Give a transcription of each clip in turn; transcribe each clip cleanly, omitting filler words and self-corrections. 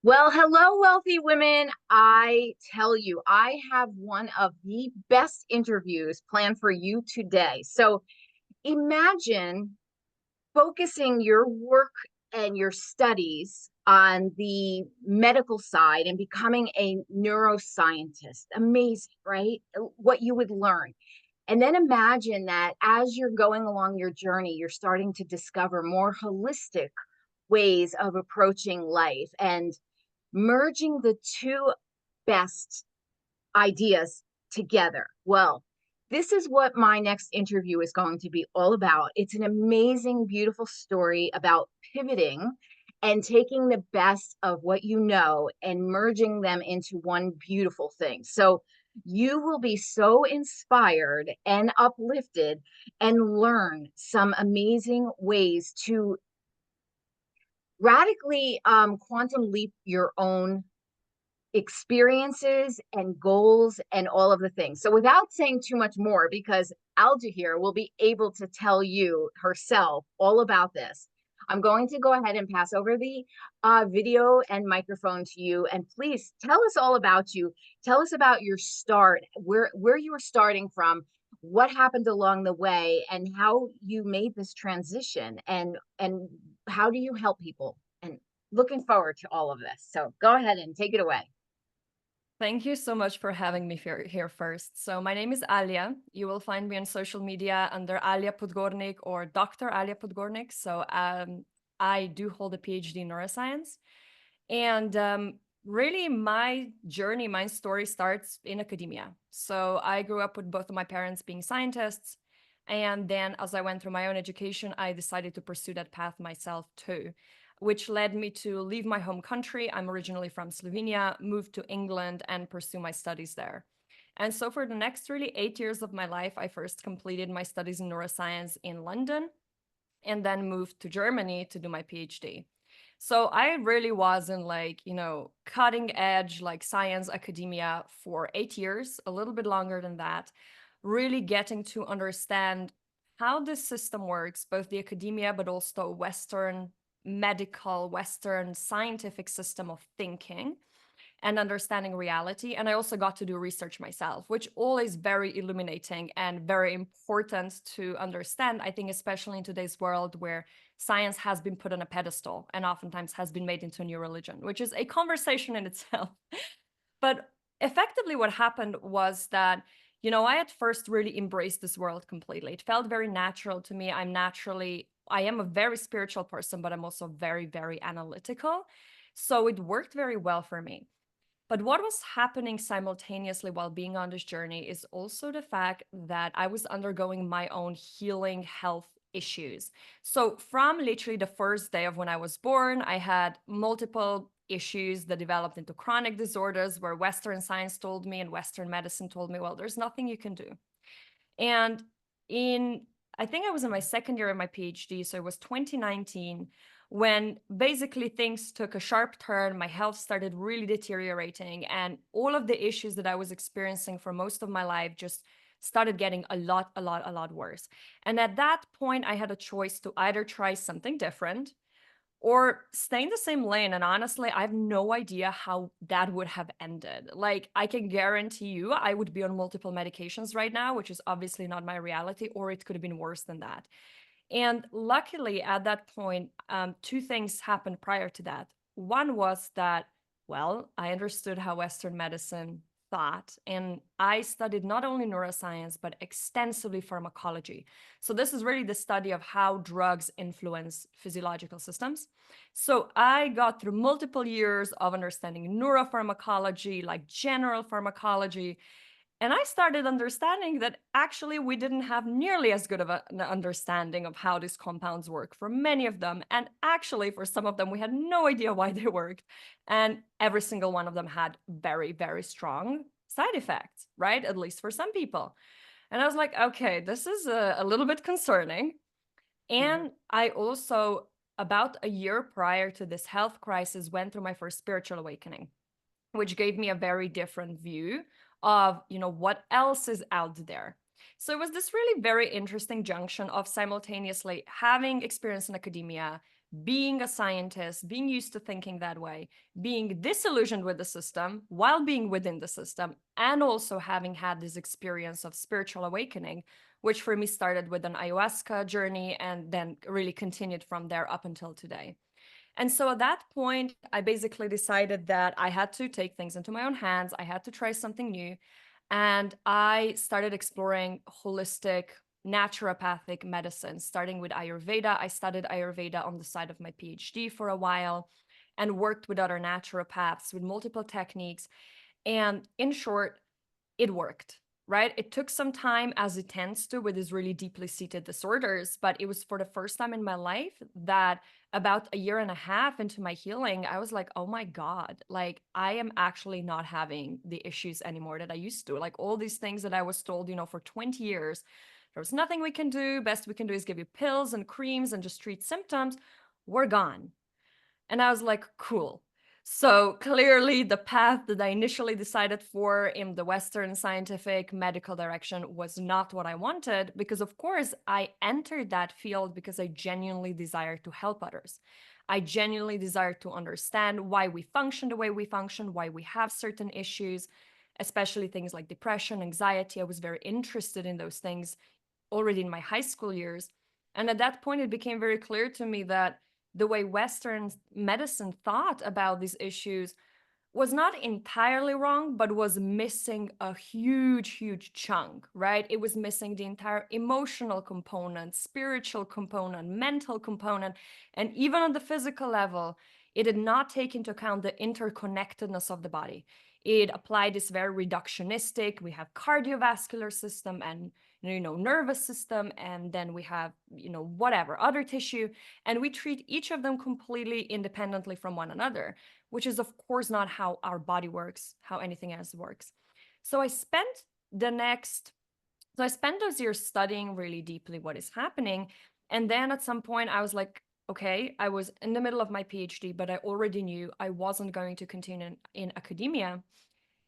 Well, hello, wealthy women. I tell you, I have one of the best interviews planned for you today. So imagine focusing your work and your studies on the medical side and becoming a neuroscientist. Amazing, right? What you would learn. And then imagine that as you're going along your journey, you're starting to discover more holistic ways of approaching life and merging the two best ideas together. Well, this is what my next interview is going to be all about. It's an amazing, beautiful story about pivoting and taking the best of what you know and merging them into one beautiful thing. So you will be so inspired and uplifted and learn some amazing ways to radically quantum leap your own experiences and goals and all of the things. So without saying too much more, because Alja here will be able to tell you herself all about this, I'm going to go ahead and pass over the video and microphone to you. And please tell us all about you. Tell us about your start, where you were starting from, what happened along the way, and how you made this transition, and how do you help people. And looking forward to all of this. So go ahead and take it away. Thank you so much for having me here first. So my name is Alja. You will find me on social media under Alja Podgornik or Dr. Alja Podgornik. I do hold a PhD in neuroscience. And really, my journey, my story starts in academia. So I grew up with both of my parents being scientists. And then as I went through my own education, I decided to pursue that path myself too, which led me to leave my home country. I'm originally from Slovenia, move to England and pursue my studies there. And so for the next really 8 years of my life, I first completed my studies in neuroscience in London and then moved to Germany to do my PhD. So I really was in cutting edge, like science academia for 8 years, a little bit longer than that, really getting to understand how this system works, both the academia, but also Western medical, Western scientific system of thinking and understanding reality. And I also got to do research myself, which all is very illuminating and very important to understand. I think, especially in today's world where science has been put on a pedestal and oftentimes has been made into a new religion, which is a conversation in itself. But effectively, what happened was that, I at first really embraced this world completely. It felt very natural to me. I am a very spiritual person, but I'm also very, very analytical. So it worked very well for me. But what was happening simultaneously while being on this journey is also the fact that I was undergoing my own healing health issues. So, from literally the first day of when I was born, I had multiple issues that developed into chronic disorders where Western science told me and Western medicine told me, well, there's nothing you can do. And in, I think I was in my second year of my PhD, so it was 2019, when basically things took a sharp turn. My health started really deteriorating, and all of the issues that I was experiencing for most of my life just started getting a lot worse. And at that point, I had a choice to either try something different or stay in the same lane. And honestly, I have no idea how that would have ended. Like, I can guarantee you, I would be on multiple medications right now, which is obviously not my reality, or it could have been worse than that. And luckily, at that point, two things happened prior to that. One was that, well, I understood how Western medicine thought, and I studied not only neuroscience, but extensively pharmacology. So, this is really the study of how drugs influence physiological systems. So, I got through multiple years of understanding neuropharmacology, like general pharmacology, and I started understanding that actually we didn't have nearly as good of an understanding of how these compounds work for many of them. And actually, for some of them, we had no idea why they worked. And every single one of them had very, very strong side effects, right? At least for some people. And I was like, okay, this is a little bit concerning. Mhm. And I also, about a year prior to this health crisis, went through my first spiritual awakening, which gave me a very different view of, what else is out there. So it was this really very interesting junction of simultaneously having experience in academia, being a scientist, being used to thinking that way, being disillusioned with the system while being within the system, and also having had this experience of spiritual awakening, which for me started with an ayahuasca journey and then really continued from there up until today. And so at that point, I basically decided that I had to take things into my own hands. I had to try something new. And I started exploring holistic naturopathic medicine, starting with Ayurveda. I studied Ayurveda on the side of my PhD for a while and worked with other naturopaths with multiple techniques. And in short, it worked, right? It took some time, as it tends to with these really deeply seated disorders, but it was for the first time in my life that about a year and a half into my healing, I was like, oh my God, like I am actually not having the issues anymore that I used to. Like all these things that I was told, for 20 years, there was nothing we can do. Best we can do is give you pills and creams and just treat symptoms. We're gone. And I was like, cool. So clearly, the path that I initially decided for in the Western scientific medical direction was not what I wanted, because, of course, I entered that field because I genuinely desired to help others. I genuinely desired to understand why we function the way we function, why we have certain issues, especially things like depression, anxiety. I was very interested in those things already in my high school years. And at that point, it became very clear to me that the way Western medicine thought about these issues was not entirely wrong, but was missing a huge, huge chunk, right? It was missing the entire emotional component, spiritual component, mental component, and even on the physical level, it did not take into account the interconnectedness of the body. It applied this very reductionistic, we have cardiovascular system and nervous system, and then we have whatever other tissue, and we treat each of them completely independently from one another, which is of course not how our body works, how anything else works. So I spent the next so I spent those years studying really deeply what is happening. And then at some point I was like, okay, I was in the middle of my PhD, but I already knew I wasn't going to continue in academia.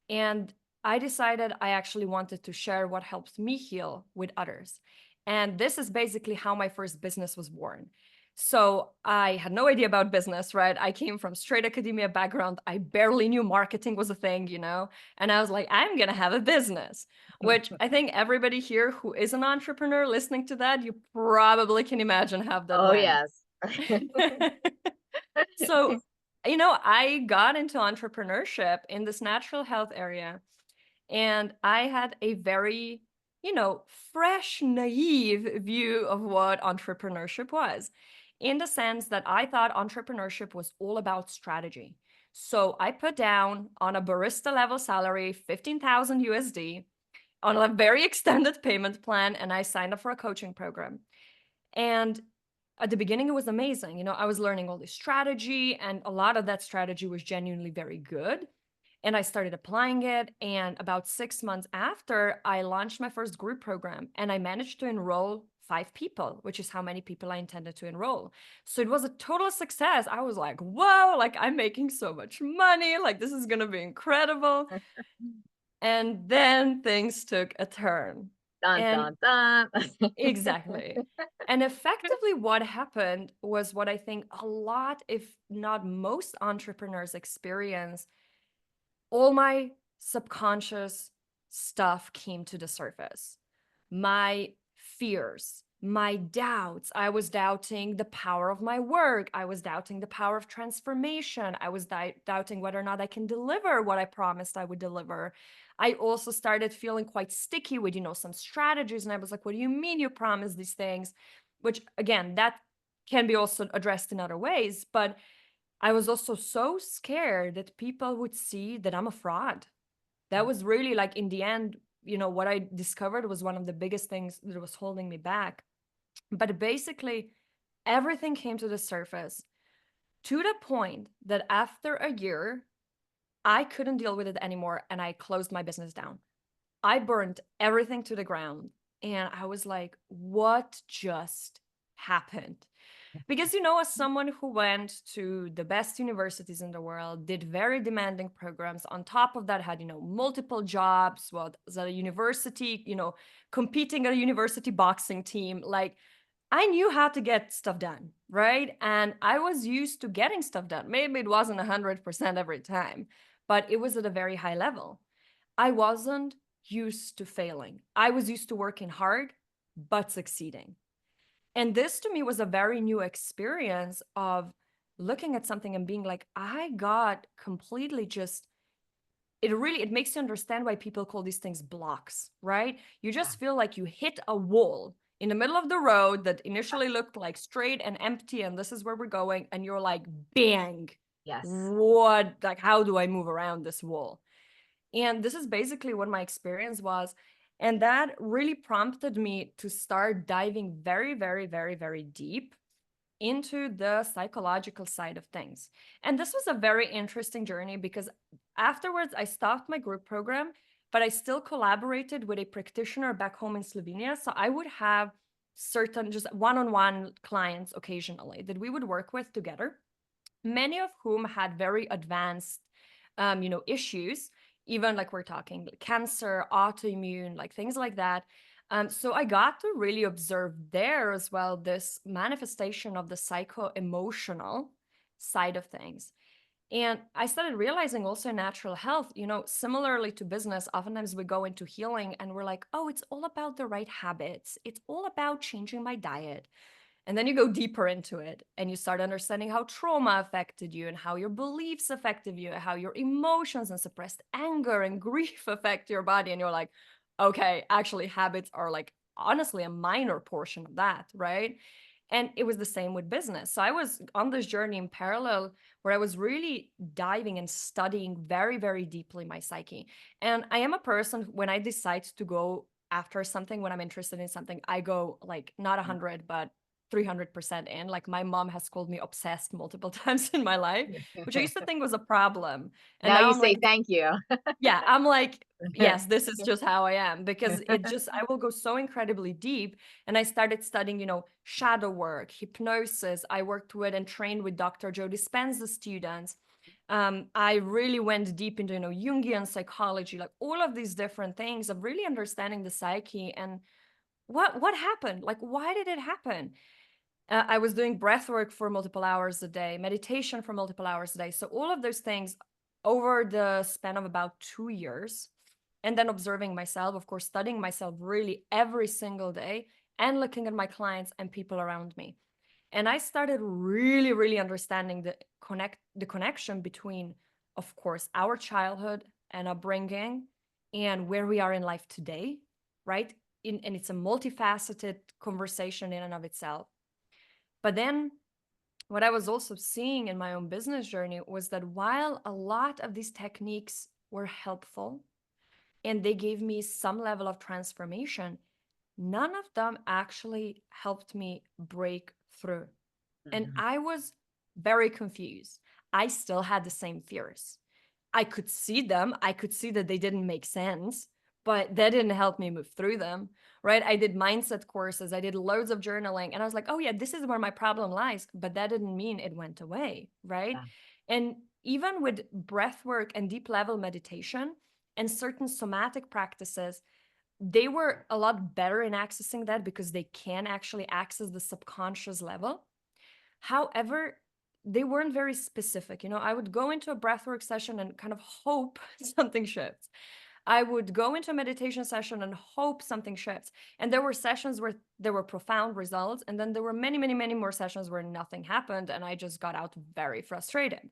And I decided I actually wanted to share what helps me heal with others. And this is basically how my first business was born. So I had no idea about business, right? I came from straight academia background. I barely knew marketing was a thing. And I was like, I'm going to have a business, which I think everybody here who is an entrepreneur listening to that, you probably can imagine how that Oh, went. yes. So, I got into entrepreneurship in this natural health area, and I had a very, fresh, naive view of what entrepreneurship was, in the sense that I thought entrepreneurship was all about strategy. So I put down on a barista level salary, 15,000 USD on a very extended payment plan, and I signed up for a coaching program. And at the beginning, it was amazing. I was learning all this strategy, and a lot of that strategy was genuinely very good. And I started applying it. And about 6 months after, I launched my first group program, and I managed to enroll 5 people, which is how many people I intended to enroll. So it was a total success. I was like, whoa, like I'm making so much money. Like this is going to be incredible. And then things took a turn. Dun, And dun, dun. exactly. And effectively, what happened was what I think a lot, if not most entrepreneurs experience. All my subconscious stuff came to the surface. My fears, my doubts. I was doubting the power of my work. I was doubting the power of transformation. I was doubting whether or not I can deliver what I promised I would deliver. I also started feeling quite sticky with, some strategies. And I was like, what do you mean you promised these things? Which, again, that can be also addressed in other ways. But I was also so scared that people would see that I'm a fraud. That was really like, in the end, what I discovered was one of the biggest things that was holding me back. But basically, everything came to the surface to the point that after a year, I couldn't deal with it anymore and I closed my business down. I burned everything to the ground and I was like, what just happened? Because, as someone who went to the best universities in the world, did very demanding programs, on top of that, had, multiple jobs, was at a university, competing at a university boxing team, like I knew how to get stuff done. right? And I was used to getting stuff done. Maybe it wasn't 100% every time, but it was at a very high level. I wasn't used to failing. I was used to working hard, but succeeding. And this to me was a very new experience of looking at something and being like, I got completely just, it makes you understand why people call these things blocks, right? You Yeah. just feel like you hit a wall in the middle of the road that initially looked like straight and empty, and this is where we're going. And you're like, bang, Yes. what, like, how do I move around this wall? And this is basically what my experience was. And that really prompted me to start diving very, very, very, very deep into the psychological side of things. And this was a very interesting journey because afterwards I stopped my group program, but I still collaborated with a practitioner back home in Slovenia. So I would have certain just one-on-one clients occasionally that we would work with together, many of whom had very advanced issues, even like we're talking cancer, autoimmune, like things like that. So I got to really observe there as well this manifestation of the psycho-emotional side of things. And I started realizing also in natural health, similarly to business, oftentimes we go into healing and we're like, oh, it's all about the right habits. It's all about changing my diet. And then you go deeper into it and you start understanding how trauma affected you and how your beliefs affected you, how your emotions and suppressed anger and grief affect your body. And you're like, okay, actually, habits are like honestly a minor portion of that, right? And it was the same with business. So I was on this journey in parallel where I was really diving and studying very, very deeply my psyche. And I am a person, when I decide to go after something, when I'm interested in something, I go like not 100, but 300% in. Like my mom has called me obsessed multiple times in my life, which I used to think was a problem. And Now now you I'm say like, thank you. yeah, I'm like, yes, this is just how I am because I will go so incredibly deep. And I started studying, shadow work, hypnosis. I worked with and trained with Dr. Joe Dispenza students. I really went deep into, Jungian psychology, like all of these different things of really understanding the psyche and what happened, like why did it happen. I was doing breath work for multiple hours a day, meditation for multiple hours a day. So all of those things over the span of about 2 years, and then observing myself, of course, studying myself really every single day and looking at my clients and people around me. And I started really, really understanding the connection between, of course, our childhood and upbringing and where we are in life today, right? And it's a multifaceted conversation in and of itself. But then what I was also seeing in my own business journey was that while a lot of these techniques were helpful and they gave me some level of transformation, none of them actually helped me break through. And Mhm. I was very confused. I still had the same fears. I could see them. I could see that they didn't make sense, but that didn't help me move through them, right? I did mindset courses, I did loads of journaling, and I was like, oh, yeah, this is where my problem lies. But that didn't mean it went away, right? Yeah. And even with breath work and deep level meditation and certain somatic practices, they were a lot better in accessing that because they can actually access the subconscious level. However, they weren't very specific. I would go into a breathwork session and kind of hope something shifts. I would go into a meditation session and hope something shifts. And there were sessions where there were profound results. And then there were many, many, many more sessions where nothing happened. And I just got out very frustrated.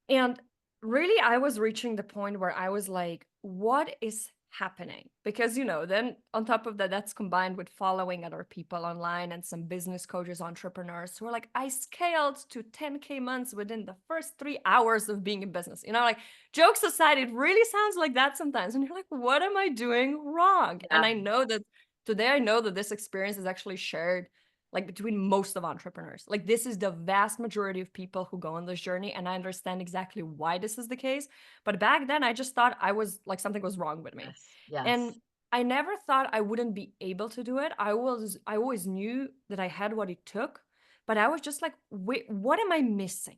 And really, I was reaching the point where I was like, what is happening? Because, then on top of that, that's combined with following other people online and some business coaches, entrepreneurs who are like, I scaled to 10K months within the first 3 hours of being in business. Like jokes aside, it really sounds like that sometimes. And you're like, what am I doing wrong? And Yeah. I know that today I know that this experience is actually shared like between most of entrepreneurs. Like this is the vast majority of people who go on this journey, and I understand exactly why this is the case. But back then I just thought I was like something was wrong with me. Yes. And Yes. I never thought I wouldn't be able to do it. I always knew that I had what it took, but I was just like, wait, what am I missing?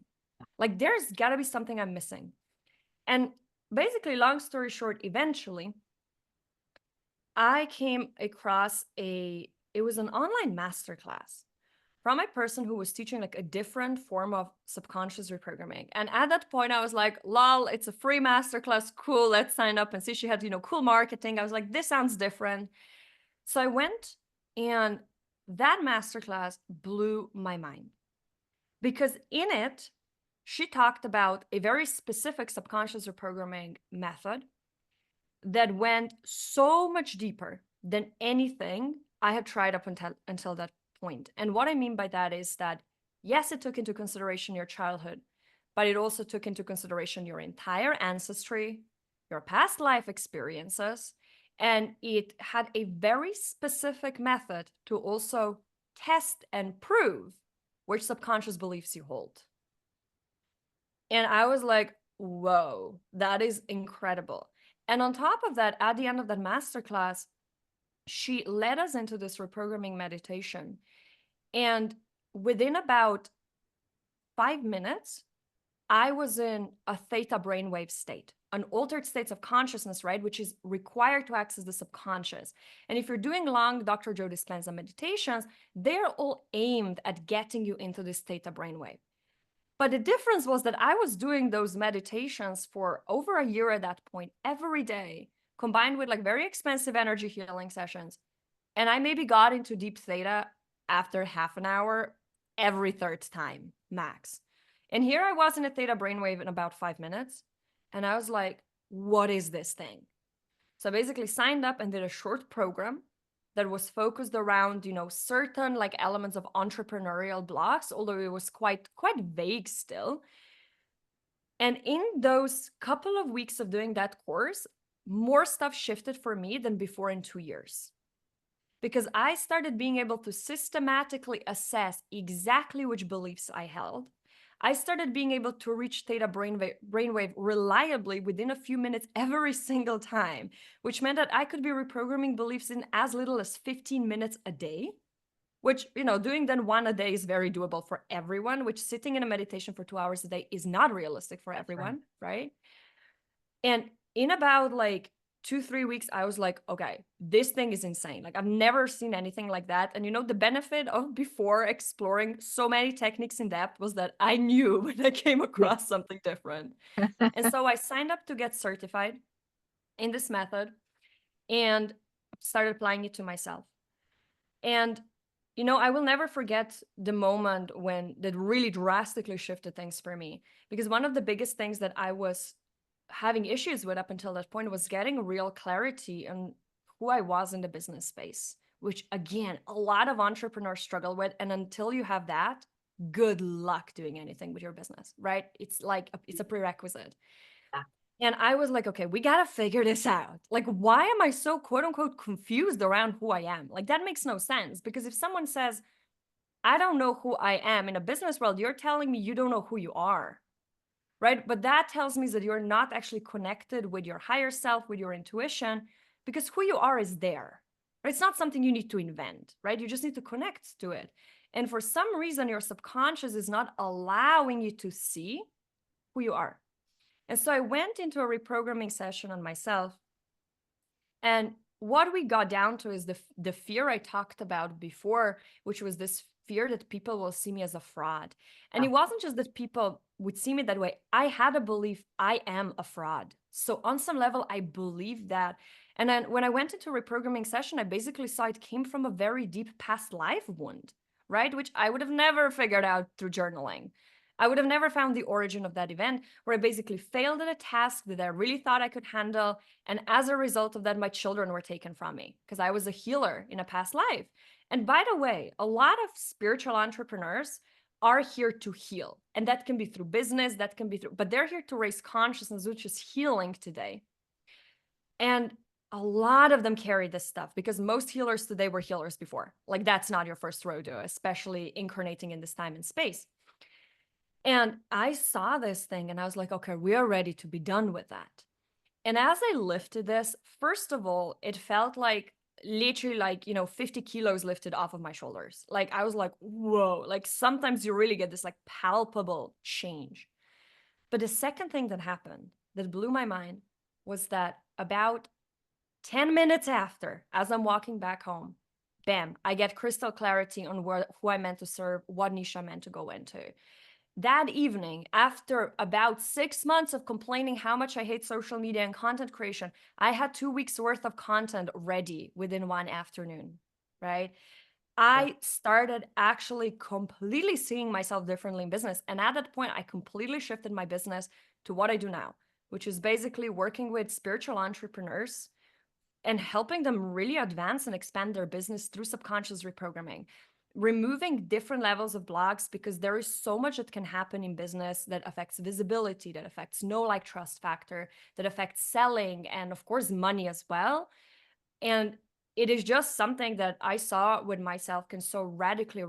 Like there's got to be something I'm missing. And basically long story short, eventually I came across it was an online masterclass from a person who was teaching like a different form of subconscious reprogramming. And at that point, I was like, lol, it's a free masterclass. Cool, let's sign up and see. She had, cool marketing. I was like, this sounds different. So I went, and that masterclass blew my mind because in it, she talked about a very specific subconscious reprogramming method that went so much deeper than anything I had tried up until that point. And what I mean by that is that, yes, it took into consideration your childhood, but it also took into consideration your entire ancestry, your past life experiences, and it had a very specific method to also test and prove which subconscious beliefs you hold. And I was like, whoa, that is incredible. And on top of that, at the end of that masterclass, she led us into this reprogramming meditation. And within about 5 minutes, I was in a theta brainwave state, an altered state of consciousness, right? Which is required to access the subconscious. And if you're doing long Dr. Joe Dispenza meditations, they're all aimed at getting you into this theta brainwave. But the difference was that I was doing those meditations for over a year at that point, every day, combined with like very expensive energy healing sessions. And I maybe got into deep theta after half an hour every third time, max. And here I was in a theta brainwave in about 5 minutes. And I was like, what is this thing? So I basically signed up and did a short program that was focused around, certain like elements of entrepreneurial blocks, although it was quite vague still. And in those couple of weeks of doing that course, more stuff shifted for me than before in 2 years. Because I started being able to systematically assess exactly which beliefs I held. I started being able to reach theta brainwave reliably within a few minutes every single time, which meant that I could be reprogramming beliefs in as little as 15 minutes a day, which, doing then one a day is very doable for everyone, which sitting in a meditation for 2 hours a day is not realistic for everyone, right? And in about like 2-3 weeks, I was like, okay, this thing is insane. Like I've never seen anything like that. And the benefit of before exploring so many techniques in depth was that I knew when I came across something different. And so I signed up to get certified in this method and started applying it to myself. And I will never forget the moment when that really drastically shifted things for me, because one of the biggest things that I was having issues with up until that point was getting real clarity on who I was in the business space, which again, a lot of entrepreneurs struggle with. And until you have that, good luck doing anything with your business, right? It's like, it's a prerequisite. And I was like, okay, we got to figure this out. Like, why am I so quote unquote confused around who I am? Like, that makes no sense, because if someone says, I don't know who I am in a business world, you're telling me you don't know who you are. Right? But that tells me that you're not actually connected with your higher self, with your intuition, because who you are is there. Right? It's not something you need to invent, right? You just need to connect to it. And for some reason, your subconscious is not allowing you to see who you are. And so I went into a reprogramming session on myself. And what we got down to is the fear I talked about before, which was this fear that people will see me as a fraud. And it wasn't just that people would see me that way. I had a belief I am a fraud. So on some level, I believed that. And then when I went into a reprogramming session, I basically saw it came from a very deep past life wound, right? Which I would have never figured out through journaling. I would have never found the origin of that event, where I basically failed at a task that I really thought I could handle. And as a result of that, my children were taken from me because I was a healer in a past life. And by the way, a lot of spiritual entrepreneurs are here to heal. And that can be through business, that can be through, but they're here to raise consciousness, which is healing today. And a lot of them carry this stuff because most healers today were healers before. Like, that's not your first rodeo, especially incarnating in this time and space. And I saw this thing and I was like, okay, we are ready to be done with that. And as I lifted this, first of all, it felt like literally like, 50 kilos lifted off of my shoulders. Like, I was like, whoa, like sometimes you really get this like palpable change. But the second thing that happened that blew my mind was that about 10 minutes after, as I'm walking back home, bam, I get crystal clarity on who I meant to serve, what niche I meant to go into. That evening, after about 6 months of complaining how much I hate social media and content creation, I had 2 weeks worth of content ready within one afternoon, right? Yeah. I started actually completely seeing myself differently in business. And at that point, I completely shifted my business to what I do now, which is basically working with spiritual entrepreneurs and helping them really advance and expand their business through subconscious reprogramming, removing different levels of blocks, because there is so much that can happen in business that affects visibility, that affects know, like, trust factor, that affects selling, and of course money as well. And it is just something that I saw with myself can so radically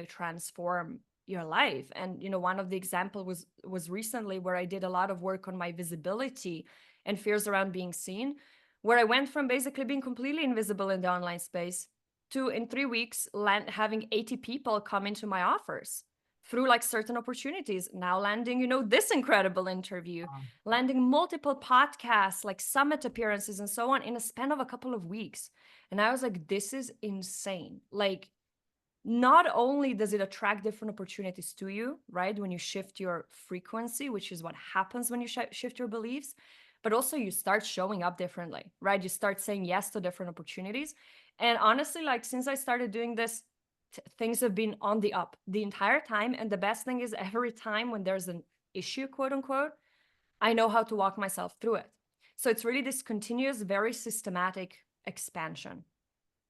transform your life. And one of the example was recently where I did a lot of work on my visibility and fears around being seen, where I went from basically being completely invisible in the online space to, in 3 weeks, having 80 people come into my offers through like certain opportunities, now landing this incredible interview, landing multiple podcasts, like summit appearances and so on, in a span of a couple of weeks. And I was like, this is insane. Like, not only does it attract different opportunities to you, right, when you shift your frequency, which is what happens when you shift your beliefs, but also you start showing up differently, right? You start saying yes to different opportunities. And honestly, like, since I started doing this, things have been on the up the entire time. And the best thing is, every time when there's an issue, quote unquote, I know how to walk myself through it. So it's really this continuous, very systematic expansion.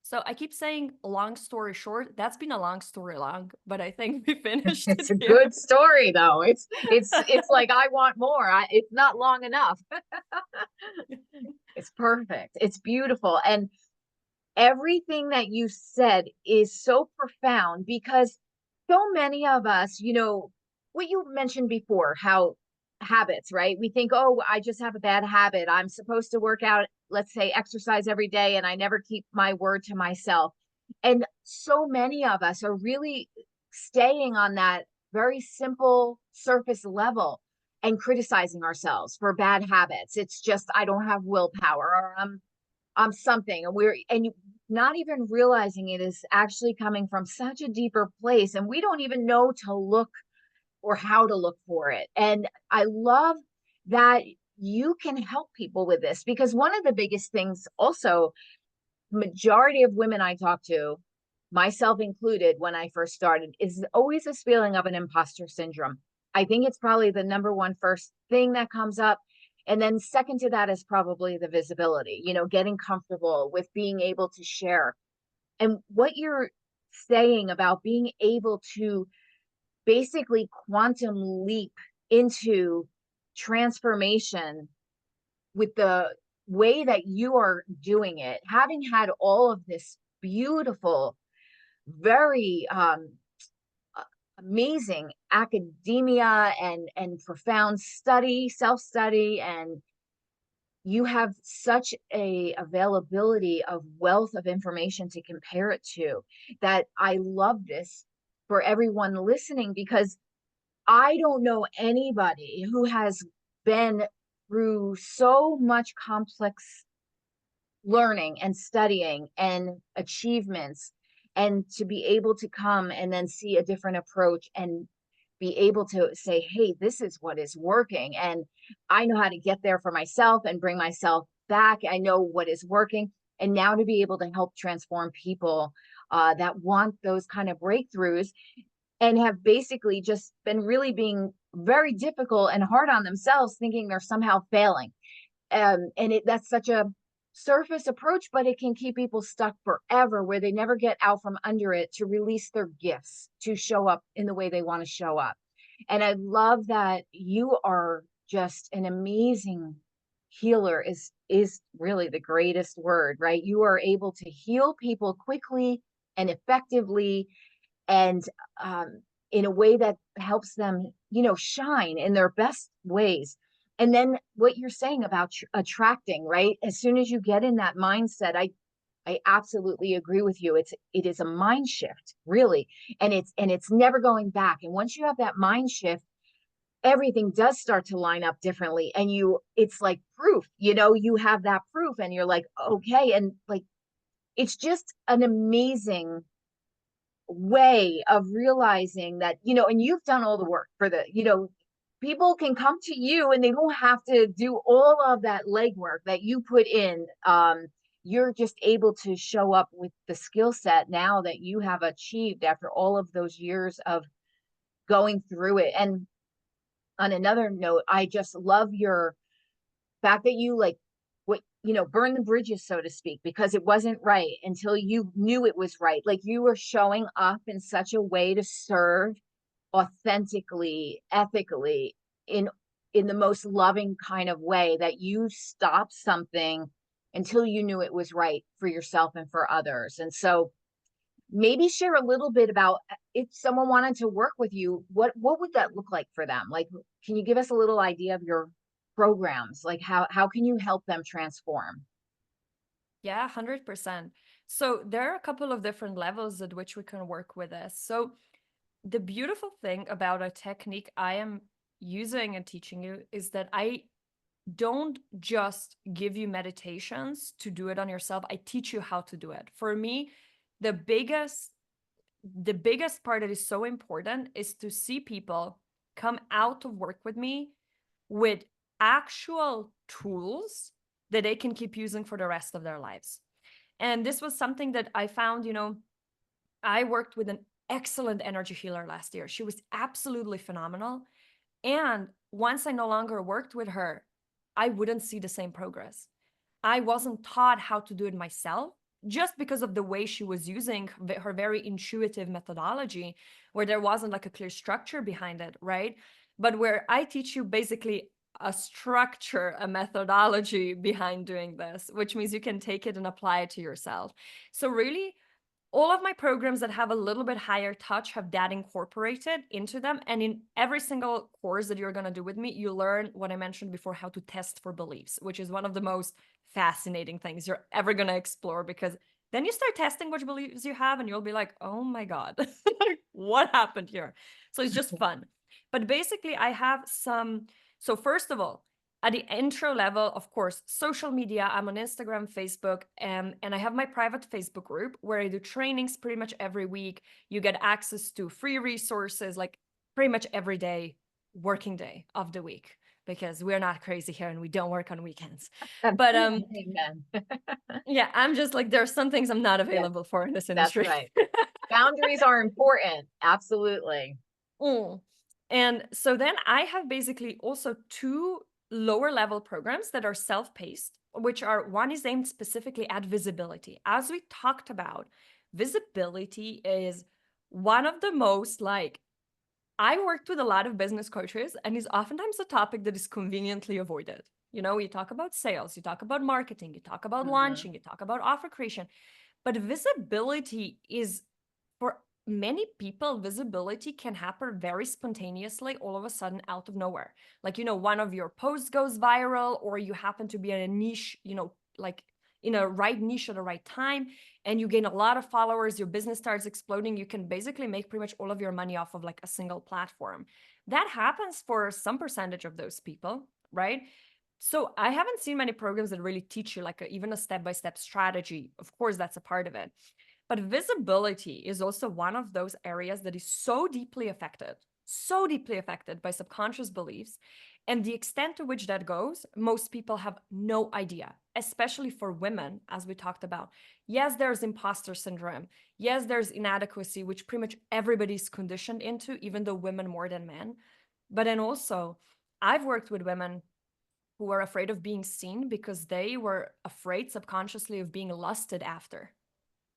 So I keep saying long story short, that's been a long story long, but I think we finished It's it a here. good story though. It's like I want more. It's not long enough. It's perfect. It's beautiful. And everything that you said is so profound because so many of us, what you mentioned before, how habits, right? We think, oh, I just have a bad habit. I'm supposed to work out, let's say exercise every day, and I never keep my word to myself. And so many of us are really staying on that very simple surface level and criticizing ourselves for bad habits. It's just, I don't have willpower, or I'm something, and not even realizing it is actually coming from such a deeper place, and we don't even know to look or how to look for it. And I love that you can help people with this, because one of the biggest things also, majority of women I talk to, myself included, when I first started, is always this feeling of an imposter syndrome. I think it's probably the number one first thing that comes up. And then second to that is probably the visibility, getting comfortable with being able to share. And what you're saying about being able to basically quantum leap into transformation with the way that you are doing it, having had all of this beautiful, very amazing academia and profound study, self-study, and you have such a availability of wealth of information to compare it to, that I love this for everyone listening, because I don't know anybody who has been through so much complex learning and studying and achievements, and to be able to come and then see a different approach and be able to say, hey, this is what is working, and I know how to get there for myself and bring myself back. I know what is working, and now to be able to help transform people that want those kind of breakthroughs, and have basically just been really being very difficult and hard on themselves, thinking they're somehow failing. And that's such a surface approach, but it can keep people stuck forever, where they never get out from under it to release their gifts, to show up in the way they want to show up. And I love that you are just an amazing healer, is really the greatest word, right? You are able to heal people quickly and effectively, and um, in a way that helps them, shine in their best ways. And then what you're saying about attracting, right? As soon as you get in that mindset, I absolutely agree with you. It is a mind shift, really, and it's never going back. And once you have that mind shift, everything does start to line up differently, and it's like proof. You have that proof, and you're like, okay, and like it's just an amazing way of realizing that, and you've done all the work for people can come to you and they don't have to do all of that legwork that you put in. You're just able to show up with the skill set now that you have achieved after all of those years of going through it. And on another note, I just love your fact that you like what burn the bridges, so to speak, because it wasn't right until you knew it was right. Like you were showing up in such a way to serve authentically, ethically, in in the most loving kind of way, that you stopped something until you knew it was right for yourself and for others. And so maybe share a little bit about if someone wanted to work with you, what would that look like for them? Like, can you give us a little idea of your programs? Like how can you help them transform? Yeah, 100%. So there are a couple of different levels at which we can work with this. So the beautiful thing about a technique I am using and teaching you is that I don't just give you meditations to do it on yourself. I teach you how to do it. For me, the biggest the biggest part that is so important is to see people come out of work with me with actual tools that they can keep using for the rest of their lives. And this was something that I found, I worked with an excellent energy healer last year. She was absolutely phenomenal. And once I no longer worked with her, I wouldn't see the same progress. I wasn't taught how to do it myself just because of the way she was using her very intuitive methodology, where there wasn't like a clear structure behind it, right? But where I teach you basically a structure, a methodology behind doing this, which means you can take it and apply it to yourself. So, really, all of my programs that have a little bit higher touch have that incorporated into them. And in every single course that you're going to do with me, you learn what I mentioned before, how to test for beliefs, which is one of the most fascinating things you're ever going to explore, because then you start testing which beliefs you have and you'll be like, oh my God, what happened here? So it's just fun. But basically, I have some. So, first of all, at the intro level, of course, social media. I'm on Instagram, Facebook, and I have my private Facebook group where I do trainings pretty much every week. You get access to free resources like pretty much every day, working day of the week, because we're not crazy here and we don't work on weekends. But Amen. yeah, I'm just like, there's some things I'm not Yeah, available for in this that's industry. right. Boundaries are important. Absolutely. Mm. And so then I have basically also two lower level programs that are self-paced, which are, one is aimed specifically at visibility. As we talked about, visibility is one of the most like, I worked with a lot of business coaches and is oftentimes a topic that is conveniently avoided. You talk about sales, you talk about marketing, you talk about Hmm. launching, you talk about offer creation, but visibility is, for many people, visibility can happen very spontaneously, all of a sudden, out of nowhere. Like, one of your posts goes viral, or you happen to be in a niche, like in a right niche at the right time, and you gain a lot of followers, your business starts exploding. You can basically make pretty much all of your money off of like a single platform. That happens for some percentage of those people, right? So I haven't seen many programs that really teach you like even a step-by-step strategy. Of course, that's a part of it. But visibility is also one of those areas that is so deeply affected by subconscious beliefs. And the extent to which that goes, most people have no idea, especially for women, as we talked about. Yes, there's imposter syndrome. Yes, there's inadequacy, which pretty much everybody's conditioned into, even though women more than men. But then also, I've worked with women who were afraid of being seen because they were afraid subconsciously of being lusted after,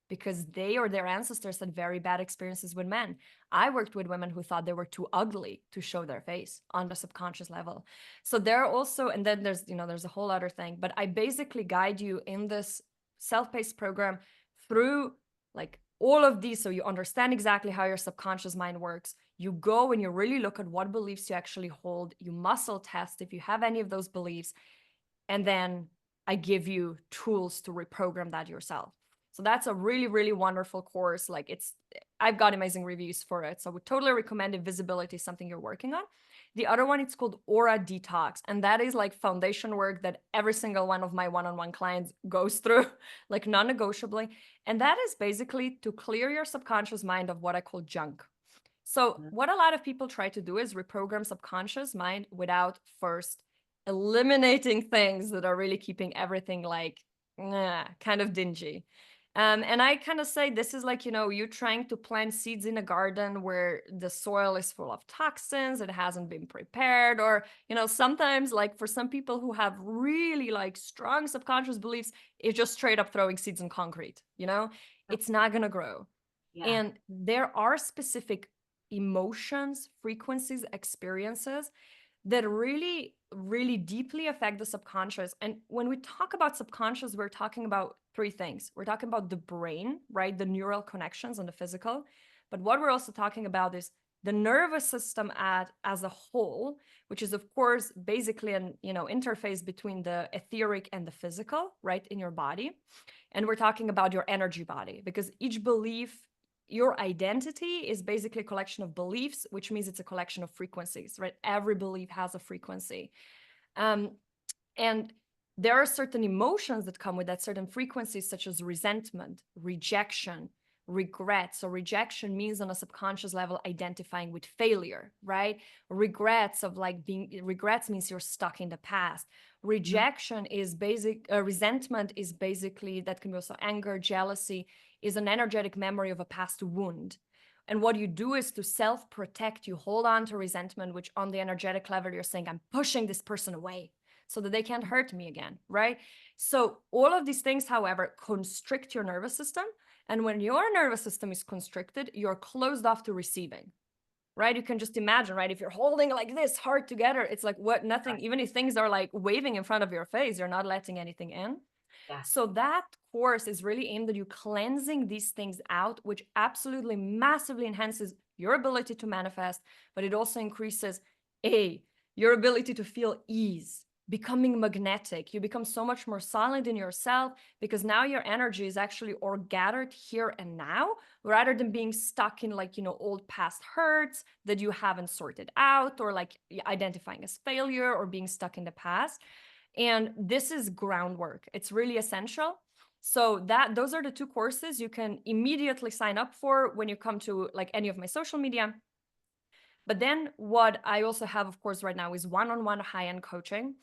because they or their ancestors had very bad experiences with men. I worked with women who thought they were too ugly to show their face on the subconscious level. So there are also, and then there's a whole other thing, but I basically guide you in this self-paced program through like all of these, so you understand exactly how your subconscious mind works. You go and you really look at what beliefs you actually hold. You muscle test if you have any of those beliefs, and then I give you tools to reprogram that yourself. So that's a really, really wonderful course. Like I've got amazing reviews for it. So I would totally recommend if visibility is something you're working on. The other one, it's called aura detox. And that is like foundation work that every single one of my one-on-one clients goes through, like non-negotiably. And that is basically to clear your subconscious mind of what I call junk. So Mhm. what a lot of people try to do is reprogram subconscious mind without first eliminating things that are really keeping everything like kind of dingy. And I kind of say this is like, you trying to plant seeds in a garden where the soil is full of toxins, it hasn't been prepared, or, sometimes like for some people who have really like strong subconscious beliefs, it's just straight up throwing seeds in concrete, it's not going to grow. Yeah. And there are specific emotions, frequencies, experiences that really, really deeply affect the subconscious. And when we talk about subconscious, we're talking about three things. We're talking about the brain, right? The neural connections and the physical. But what we're also talking about is the nervous system as a whole, which is of course basically an interface between the etheric and the physical, right, in your body. And we're talking about your energy body, because each belief, your identity is basically a collection of beliefs, which means it's a collection of frequencies, right? Every belief has a frequency. Um, and there are certain emotions that come with that, certain frequencies, such as resentment, rejection, regret. So rejection means on a subconscious level identifying with failure, right? Regrets means you're stuck in the past. Mhm. Rejection is resentment is basically, that can be also anger, jealousy, is an energetic memory of a past wound. And what you do is to self-protect, you hold on to resentment, which on the energetic level, you're saying, I'm pushing this person away so that they can't hurt me again, right? So all of these things, however, constrict your nervous system. And when your nervous system is constricted, you're closed off to receiving, right? You can just imagine, right? If you're holding like this hard together, it's like what, nothing, even if things are like waving in front of your face, you're not letting anything in. Yes. So that course is really aimed at you cleansing these things out, which absolutely massively enhances your ability to manifest, but it also increases your ability to feel ease, becoming magnetic. You become so much more solid in yourself because now your energy is actually all gathered here and now, rather than being stuck in like, old past hurts that you haven't sorted out, or like identifying as failure or being stuck in the past. And this is groundwork. It's really essential. So those are the two courses you can immediately sign up for when you come to like any of my social media. But then what I also have, of course, right now is one-on-one high-end coaching.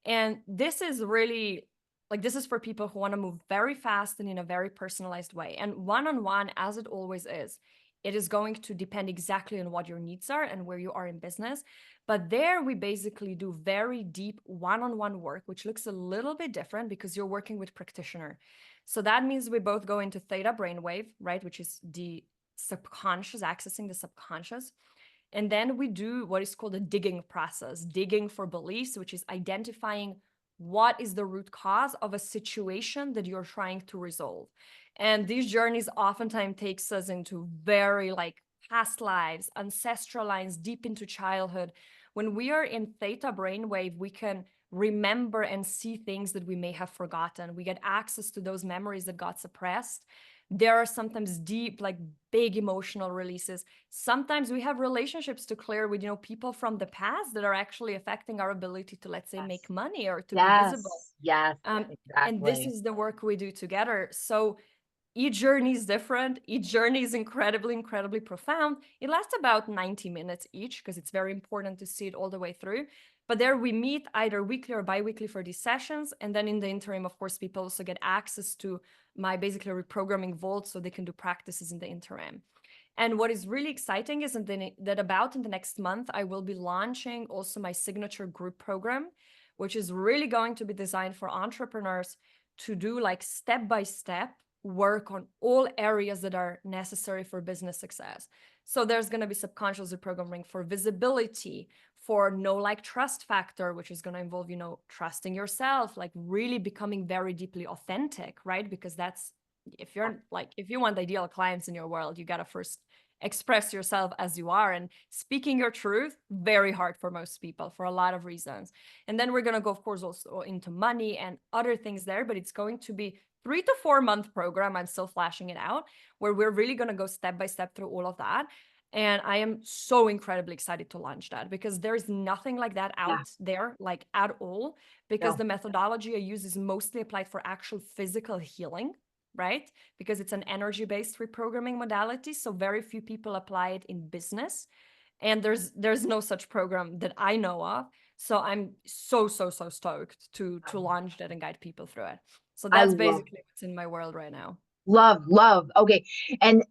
And this is really like, this is for people who want to move very fast and in a very personalized way. And one-on-one, as it always is, it is going to depend exactly on what your needs are and where you are in business. But there we basically do very deep one-on-one work, which looks a little bit different because you're working with practitioner. So that means we both go into theta brainwave, right, which is the subconscious, accessing the subconscious. And then we do what is called a digging process, digging for beliefs, which is identifying what is the root cause of a situation that you're trying to resolve. And these journeys oftentimes takes us into very like past lives, ancestral lines, deep into childhood. When we are in theta brainwave, we can remember and see things that we may have forgotten. We get access to those memories that got suppressed. There are sometimes deep, like big emotional releases. Sometimes we have relationships to clear with, people from the past that are actually affecting our ability to, let's say, make Yes. money or to be visible. Yes. Yes. And this Exactly. is the work we do together. So each journey is different. Each journey is incredibly, incredibly profound. It lasts about 90 minutes each because it's very important to see it all the way through. But there we meet either weekly or bi-weekly for these sessions. And then in the interim, of course, people also get access to my basically reprogramming vault so they can do practices in the interim. And what is really exciting is that about in the next month, I will be launching also my signature group program, which is really going to be designed for entrepreneurs to do like step-by-step work on all areas that are necessary for business success. So there's going to be subconscious reprogramming for visibility, for know, like, trust factor, which is going to involve, trusting yourself, like really becoming very deeply authentic, right? Because that's, if you want ideal clients in your world, you got to first express yourself as you are, and speaking your truth, very hard for most people for a lot of reasons. And then we're going to go, of course, also into money and other things there, but it's going to be 3 to 4 month program. I'm still flashing it out, where we're really going to go step by step through all of that. And I am so incredibly excited to launch that because there's nothing like that Yeah, out there, like at all, because no. the methodology I use is mostly applied for actual physical healing, right? Because it's an energy-based reprogramming modality. So very few people apply it in business. And there's no such program that I know of. So I'm so stoked to launch that and guide people through it. So I that's love basically what's in my world right now. love. Okay. And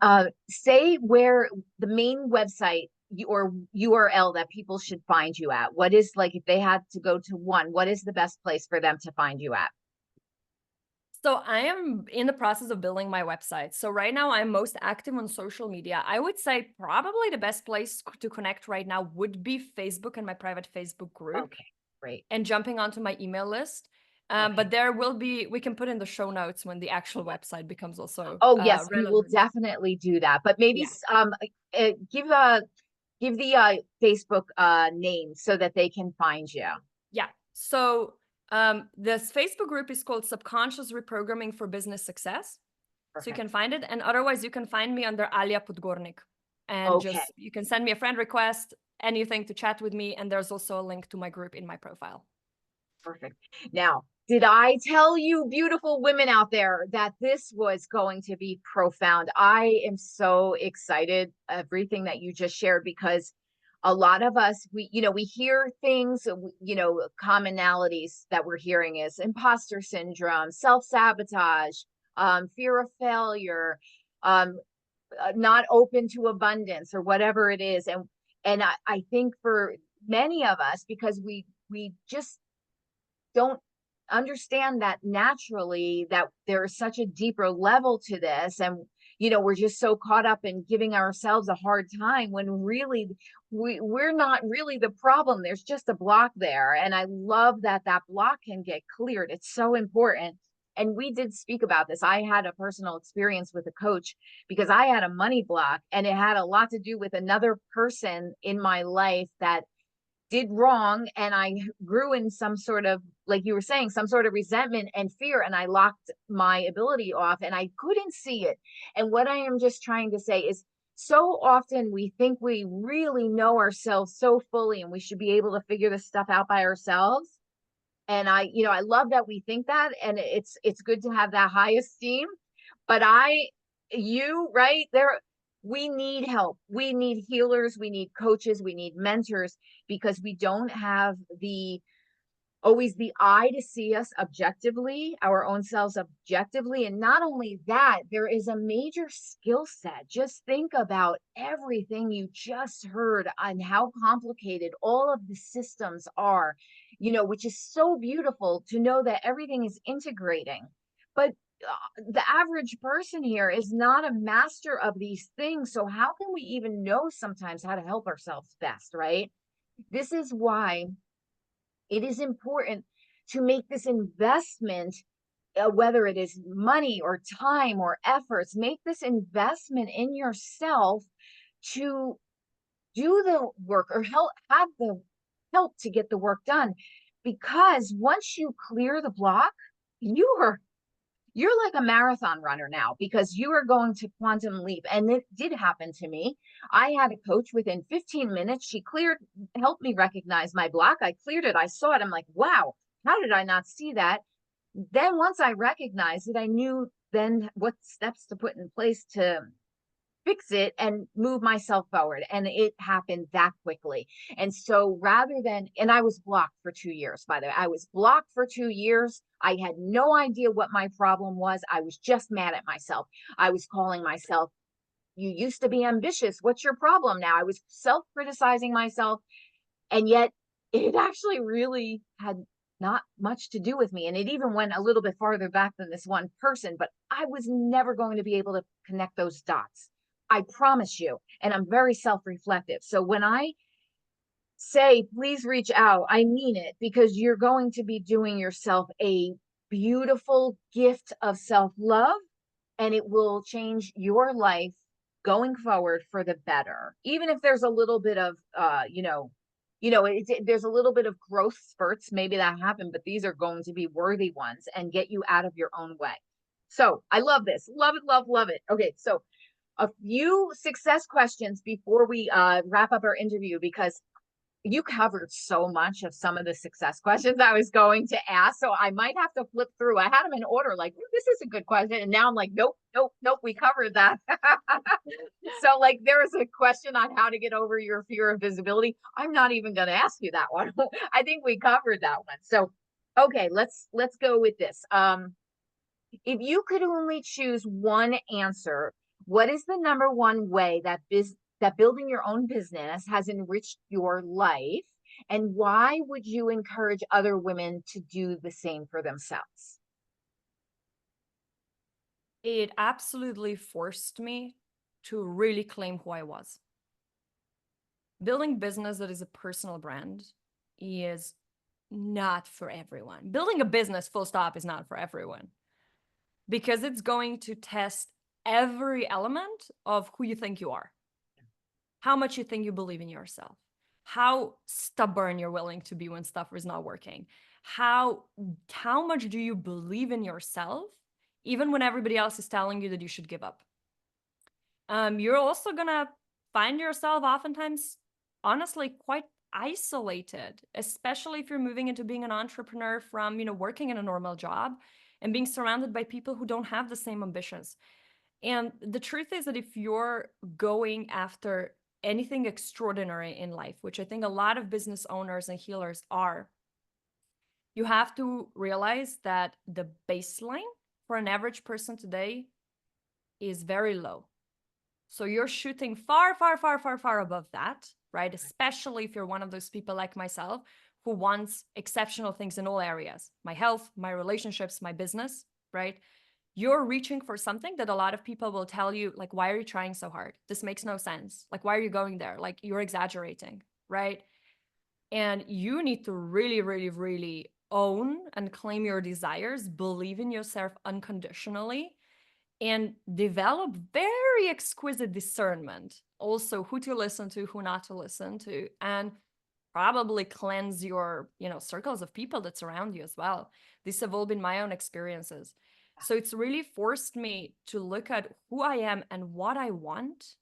say where the main website or URL that people should find you at. What is, like, if they had to go to one, what is the best place for them to find you at? So I am in the process of building my website. So right now I'm most active on social media. I would say probably the best place to connect right now would be Facebook and my private Facebook group Okay, great. and jumping onto my email list. Okay. But there will be, we can put in the show notes when the actual website becomes also Oh yes, we will relevant. definitely do that. But maybe Yeah. give the Facebook name so that they can find you. Yeah. So this Facebook group is called Subconscious Reprogramming for Business Success. So you Perfect. can find it. And otherwise, you can find me under Alja Podgornik. And Okay, just, you can send me a friend request, anything to chat with me. And there's also a link to my group in my profile. perfect. Now, did I tell you, beautiful women out there, that this was going to be profound? I am so excited, everything that you just shared, because a lot of us, we hear things, commonalities that we're hearing is imposter syndrome, self-sabotage, fear of failure, um, not open to abundance, or whatever it is. And I think for many of us, because we just don't understand that naturally, that there's such a deeper level to this, and we're just so caught up in giving ourselves a hard time, when really we're not really the problem. There's just a block there, and I love that that block can get cleared. It's so important. And we did speak about this. I had a personal experience with a coach, because I had a money block, and it had a lot to do with another person in my life that did wrong, and I grew in some sort of, like you were saying, some sort of resentment and fear, and I locked my ability off, and I couldn't see it. And what I am just trying to say is, so often we think we really know ourselves so fully, and we should be able to figure this stuff out by ourselves. And I love that we think that, and it's good to have that high esteem. But right there, we need help. We need healers, we need coaches, we need mentors, because we don't have the always the eye to see us objectively, our own selves objectively. And not only that, there is a major skill set. Just think about everything you just heard on how complicated all of the systems are, which is so beautiful to know that everything is integrating. But the average person here is not a master of these things. So, how can we even know sometimes how to help ourselves best, right? This is why it is important to make this investment, whether it is money or time or efforts. Make this investment in yourself to do the work, or have the help to get the work done. Because once you clear the block, you're like a marathon runner now, because you are going to quantum leap. And it did happen to me. I had a coach within 15 minutes. She helped me recognize my block. I cleared it. I saw it. I'm like, wow, how did I not see that? Then once I recognized it, I knew then what steps to put in place to fix it and move myself forward. And it happened that quickly. And so and I was blocked for 2 years, by the way. I was blocked for 2 years. I had no idea what my problem was. I was just mad at myself. I was calling myself, you used to be ambitious. What's your problem now? I was self criticizing myself. And yet it actually really had not much to do with me. And it even went a little bit farther back than this one person, but I was never going to be able to connect those dots. I promise you. And I'm very self reflective. So when I say, please reach out, I mean it, because you're going to be doing yourself a beautiful gift of self love, and it will change your life going forward for the better. Even if there's a little bit of there's a little bit of growth spurts maybe that happen, but these are going to be worthy ones and get you out of your own way. So I love this. Love it, love it. Okay, so a few success questions before we wrap up our interview, because you covered so much of some of the success questions I was going to ask. So I might have to flip through. I had them in order, like, this is a good question. And now I'm like, nope, nope, nope, we covered that. So, like, there was a question on how to get over your fear of visibility. I'm not even going to ask you that one. I think we covered that one. So, okay, let's go with this. If you could only choose one answer, what is the number one way that building your own business has enriched your life? And why would you encourage other women to do the same for themselves? It absolutely forced me to really claim who I was. Building business that is a personal brand is not for everyone. Building a business, full stop, is not for everyone because it's going to test every element of who you think you are, how much you think you believe in yourself, how stubborn you're willing to be when stuff is not working, how much do you believe in yourself even when everybody else is telling you that you should give up. You're also gonna find yourself oftentimes, honestly, quite isolated, especially if you're moving into being an entrepreneur from, working in a normal job and being surrounded by people who don't have the same ambitions. And the truth is that if you're going after anything extraordinary in life, which I think a lot of business owners and healers are, you have to realize that the baseline for an average person today is very low. So you're shooting far, far, far, far, far above that, right? Especially if you're one of those people like myself who wants exceptional things in all areas, my health, my relationships, my business, right? You're reaching for something that a lot of people will tell you, like, why are you trying so hard? This makes no sense. Like, why are you going there? Like, you're exaggerating, right? And you need to really, really, really own and claim your desires, believe in yourself unconditionally, and develop very exquisite discernment. Also, who to listen to, who not to listen to, and probably cleanse your, circles of people that surround you as well. These have all been my own experiences. So it's really forced me to look at who I am and what I want,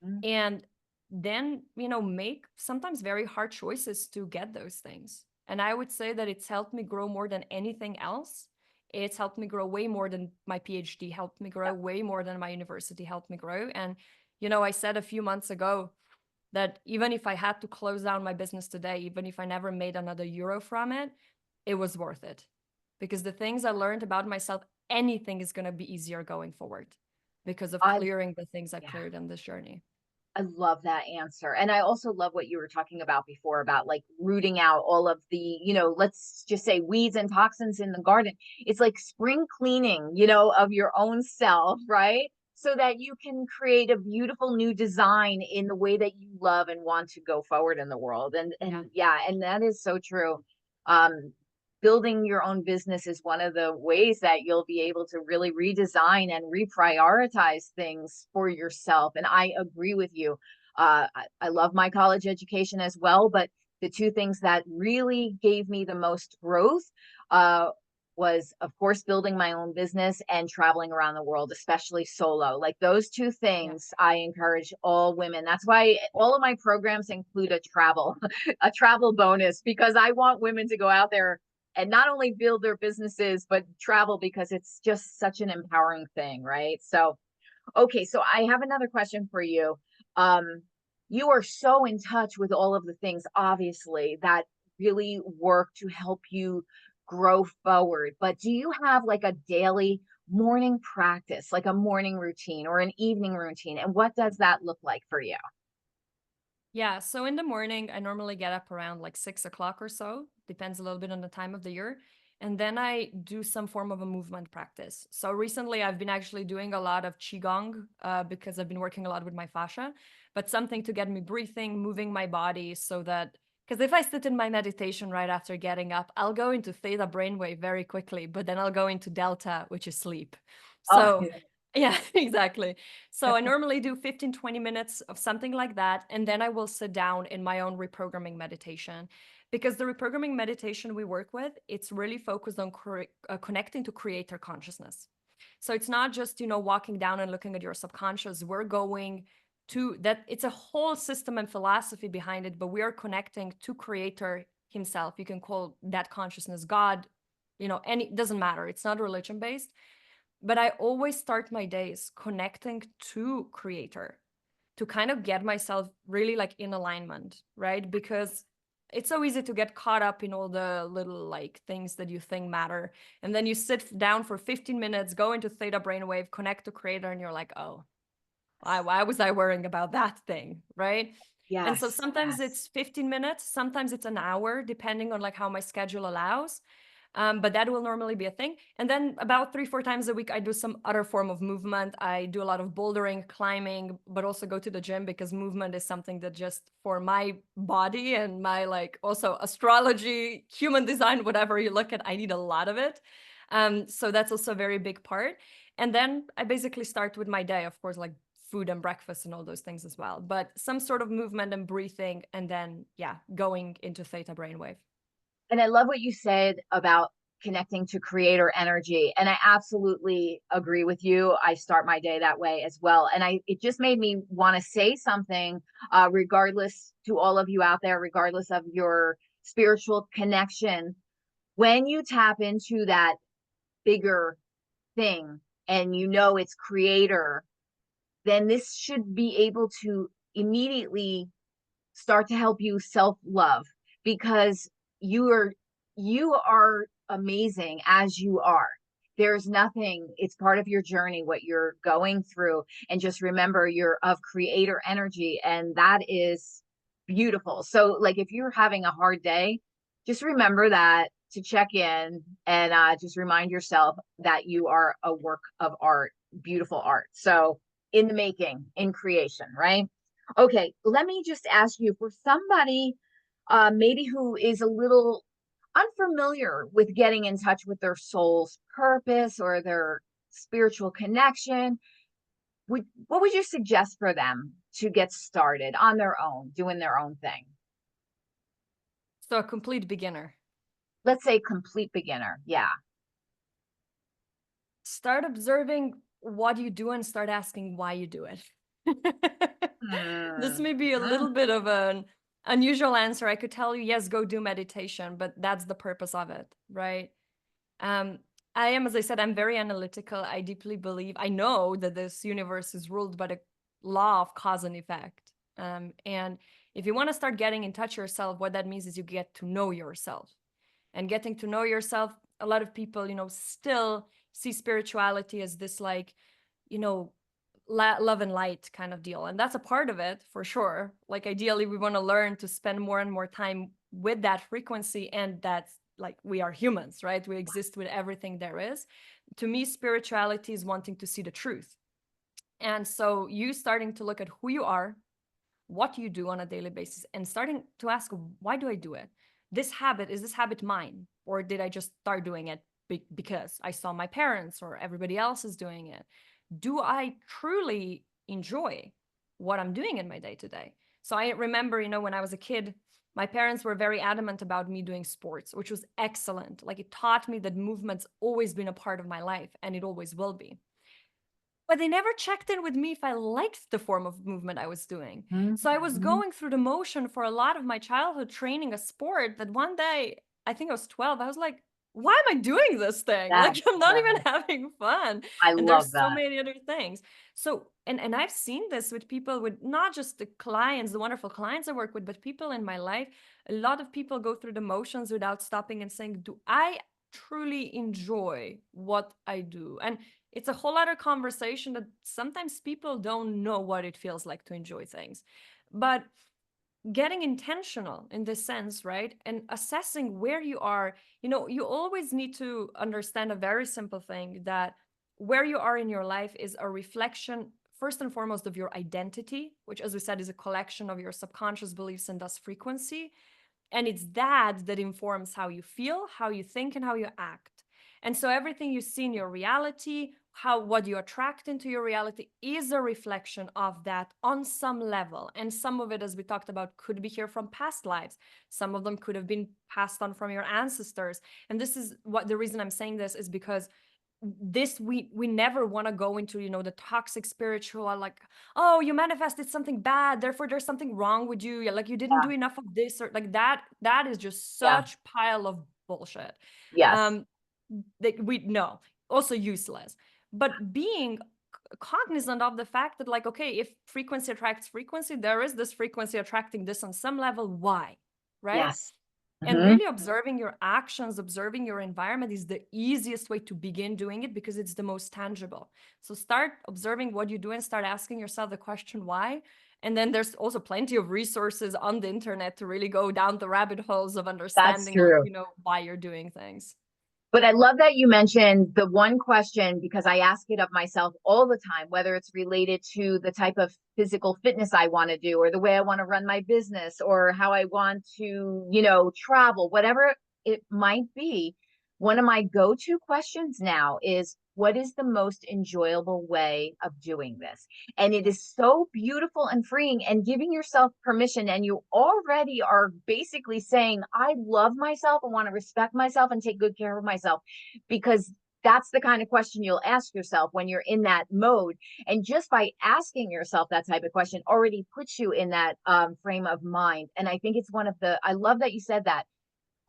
Mm. and then, make sometimes very hard choices to get those things. And I would say that it's helped me grow more than anything else. It's helped me grow way more than my PhD helped me grow, way more than my university helped me grow. And, I said a few months ago that even if I had to close down my business today, even if I never made another euro from it, it was worth it. Because the things I learned about myself, anything is going to be easier going forward because of I clearing the things I Yeah, cleared on this journey. I love that answer. And I also love what you were talking about before about like rooting out all of the, let's just say weeds and toxins in the garden. It's like spring cleaning, of your own self, right? So that you can create a beautiful new design in the way that you love and want to go forward in the world. And Yeah. yeah, and that is so true. Building your own business is one of the ways that you'll be able to really redesign and reprioritize things for yourself. And I agree with you. I love my college education as well, but the two things that really gave me the most growth uh, was, of course, building my own business and traveling around the world, especially solo. Like those two Yeah. things, I encourage all women. That's why all of my programs include a travel, a travel bonus, because I want women to go out there and not only build their businesses, but travel, because it's just such an empowering thing, right? So, okay, so I have another question for you. Um, you are so in touch with all of the things, obviously, that really work to help you grow forward. But do you have like a daily morning practice, like a morning routine or an evening routine? And what does that look like for you? Yeah. So in the morning, I normally get up around like 6 o'clock or so, depends a little bit on the time of the year. And then I do some form of a movement practice. So recently, I've been actually doing a lot of Qigong because I've been working a lot with my fascia, but something to get me breathing, moving my body so that, because if I sit in my meditation right after getting up, I'll go into theta brainwave very quickly, but then I'll go into delta, which is sleep. Oh, So yeah, exactly. So I normally do 15, 20 minutes of something like that. And then I will sit down in my own reprogramming meditation, because the reprogramming meditation we work with, it's really focused on connecting to creator consciousness. So it's not just, walking down and looking at your subconscious. We're going to that. It's a whole system and philosophy behind it, but we are connecting to creator himself. You can call that consciousness God, any, doesn't matter. It's not religion based, but I always start my days connecting to creator to kind of get myself really like in alignment, right? Because it's so easy to get caught up in all the little like things that you think matter. And then you sit down for 15 minutes, go into theta brainwave, connect to creator, and you're like, oh, why was I worrying about that thing, right? And so Yes, sometimes yes. it's 15 minutes, sometimes it's an hour, depending on like how my schedule allows. But that will normally be a thing. And then about 3-4 times a week, I do some other form of movement. I do a lot of bouldering, climbing, but also go to the gym because movement is something that just for my body and my like also astrology, human design, whatever you look at, I need a lot of it. So that's also a very big part. And then I basically start with my day, of course, like food and breakfast and all those things as well. But some sort of movement and breathing, and then, yeah, going into theta brainwave. And I love what you said about connecting to creator energy. And I absolutely agree with you. I start my day that way as well. And it just made me want to say something, regardless to all of you out there, regardless of your spiritual connection. When you tap into that bigger thing and it's creator, then this should be able to immediately start to help you self love, because you are you are amazing as you are. There's nothing, it's part of your journey what you're going through, and just remember you're of creator energy, and that is beautiful. So like if you're having a hard day, just remember that, to check in, and just remind yourself that you are a work of art, beautiful art. So in the making, in creation, right? Okay, let me just ask you, for somebody maybe who is a little unfamiliar with getting in touch with their soul's purpose or their spiritual connection, what would you suggest for them to get started on their own, doing their own thing? So a complete beginner. Let's say complete beginner. Yeah. Start observing what you do and start asking why you do it. This Hmm. may be a little bit of an unusual answer. I could tell you, yes, go do meditation, but that's the purpose of it, right? Um, I am, as I said, I'm very analytical. I deeply believe, I know that this universe is ruled by the law of cause and effect. And if you want to start getting in touch yourself, what that means is you get to know yourself. And getting to know yourself, a lot of people, still see spirituality as this like, you know, love and light kind of deal. And that's a part of it for sure. Like ideally, we want to learn to spend more and more time with that frequency. And that's like, we are humans, right? We exist with everything there is. To me, spirituality is wanting to see the truth. And so you starting to look at who you are, what you do on a daily basis, and starting to ask, why do I do it? This habit, is this habit mine? Or did I just start doing it because I saw my parents or everybody else is doing it? Do I truly enjoy what I'm doing in my day to day? So I remember, when I was a kid, my parents were very adamant about me doing sports, which was excellent. Like it taught me that movement's always been a part of my life and it always will be. But they never checked in with me if I liked the form of movement I was doing. So I was Mhm. going through the motion for a lot of my childhood training a sport that one day, I think I was 12, I was like, why am I doing this thing? Yes, Like I'm not even yes. having fun. I And love there's so that. many other things. So and I've seen this with people, with not just the clients, the wonderful clients I work with, but people in my life. A lot of people go through the motions without stopping and saying, do I truly enjoy what I do? And it's a whole other conversation that sometimes people don't know what it feels like to enjoy things. But getting intentional in this sense, right? And assessing where you are, you always need to understand a very simple thing, that where you are in your life is a reflection, first and foremost, of your identity, which, as we said, is a collection of your subconscious beliefs and thus frequency. And it's that informs how you feel, how you think, and how you act. And so everything you see in your reality, what you attract into your reality, is a reflection of that on some level. And some of it, as we talked about, could be here from past lives. Some of them could have been passed on from your ancestors. And this is what the reason I'm saying this is because this we never want to go into, you know, the toxic spiritual, like, oh, you manifested something bad, therefore there's something wrong with you. Yeah, like you didn't Yeah. do enough of this, or like that is just Yeah. such pile of bullshit. Yes. um that we know, also useless. But being cognizant of the fact that, like, okay, if frequency attracts frequency, there is this frequency attracting this on some level. Why? Right? Yes. And Hmm. really observing your actions, observing your environment is the easiest way to begin doing it, because it's the most tangible. So start observing what you do and start asking yourself the question why. And then there's also plenty of resources on the internet to really go down the rabbit holes of That's understanding, like, true. you know, why you're doing things. But I love that you mentioned the one question, because I ask it of myself all the time, whether it's related to the type of physical fitness I want to do, or the way I want to run my business, or how I want to, travel, whatever it might be. One of my go-to questions now is, what is the most enjoyable way of doing this? And it Yeah. is so beautiful and freeing, and giving yourself permission. And you already are basically saying, I love myself, I want to respect myself and take good care of myself, because that's the kind of question you'll ask yourself when you're in that mode. And just by asking yourself that type of question already puts you in that frame of mind. And I think it's I love that you said that.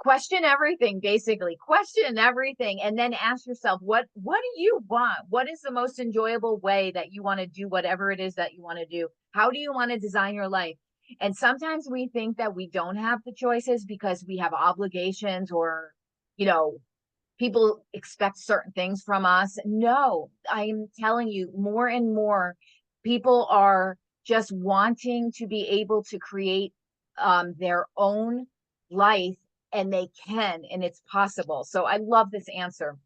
Question everything, basically question everything, and then ask yourself, what do you want? What is the most enjoyable way that you want to do whatever it is that you want to do? How do you want to design your life? And sometimes we think that we don't have the choices because we have obligations, or you know people expect certain things from us. No, I'm telling you, more and more people are just wanting to be able to create their own life, and they can, and it's possible. So I love this answer.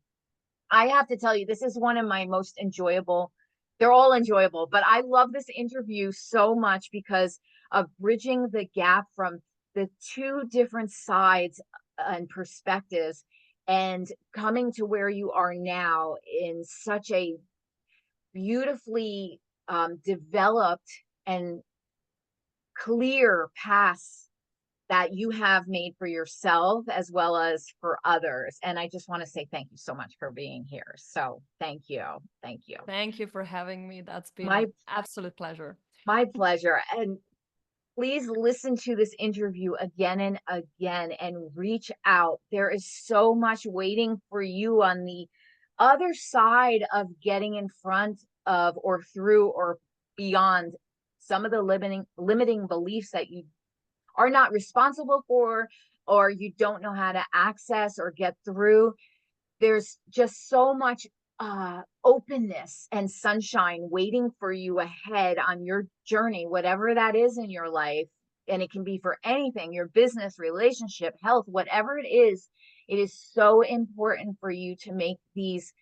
I have to tell you, this is one of my most enjoyable. They're all enjoyable, but I love this interview so much because of bridging the gap from the two different sides and perspectives, and coming to where you are now in such a beautifully developed and clear path that you have made for yourself as well as for others. And I just want to say thank you so much for being here. So thank you. Thank you. Thank you for having me. That's been My an absolute pleasure. my pleasure. And please listen to this interview again and again, and reach out. There is so much waiting for you on the other side of getting in front of, or through, or beyond some of the limiting beliefs that you are not responsible for, or you don't know how to access or get through. There's just so much openness and sunshine waiting for you ahead on your journey, whatever that is in your life. And it can be for anything, your business, relationship, health, whatever it is. It is so important for you to make these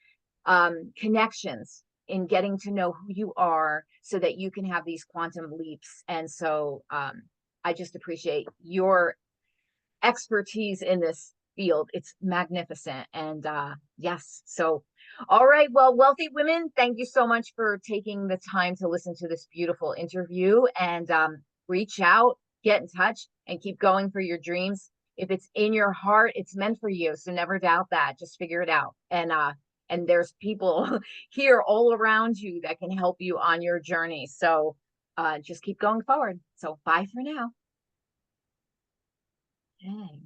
connections in getting to know who you are, so that you can have these quantum leaps. And so I just appreciate your expertise in this field. It's magnificent. And yes, so all right. Well, wealthy women, thank you so much for taking the time to listen to this beautiful interview. And reach out, get in touch, and keep going for your dreams. If it's in your heart, it's meant for you. So never doubt that. Just figure it out. And there's people here all around you that can help you on your journey. So just keep going forward. So bye for now. Okay.